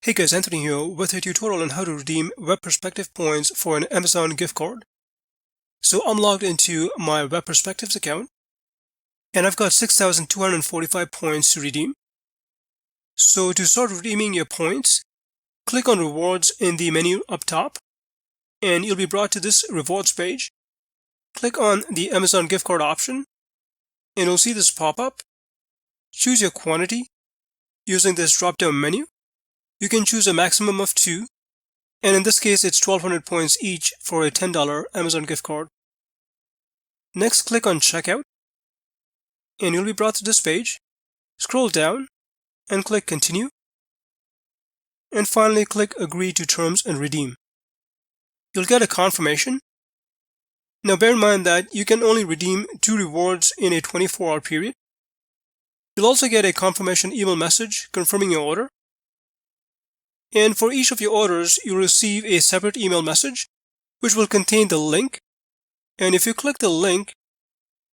Hey guys, Anthony here with a tutorial on how to redeem Web Perspective points for an Amazon gift card. So I'm logged into my Web Perspectives account and I've got 6,245 points to redeem. So to start redeeming your points, click on Rewards in the menu up top and you'll be brought to this rewards page. Click on the Amazon gift card option and you'll see this pop up. Choose your quantity using this drop down menu. You can choose a maximum of 2, and in this case it's 1,200 points each for a $10 Amazon gift card. Next, click on Checkout, and you'll be brought to this page. Scroll down and click Continue, and finally click Agree to Terms and Redeem. You'll get a confirmation. Now bear in mind that you can only redeem 2 rewards in a 24-hour period. You'll also get a confirmation email message confirming your order. And for each of your orders, you'll receive a separate email message, which will contain the link. And if you click the link,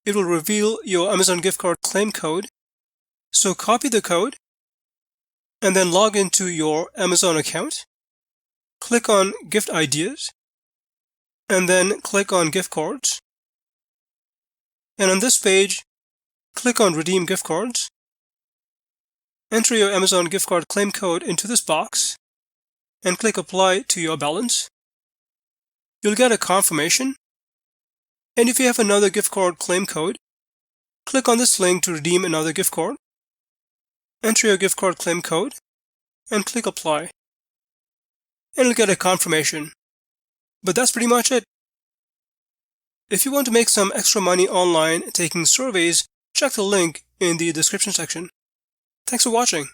it will reveal your Amazon gift card claim code. So copy the code and then log into your Amazon account. Click on Gift Ideas and then click on Gift Cards. And on this page, click on Redeem Gift Cards. Enter your Amazon gift card claim code into this box and click Apply to your balance. You'll get a confirmation. And if you have another gift card claim code, click on this link to redeem another gift card. Enter your gift card claim code and click Apply. And you'll get a confirmation. But that's pretty much it. If you want to make some extra money online taking surveys, check the link in the description section. Thanks for watching.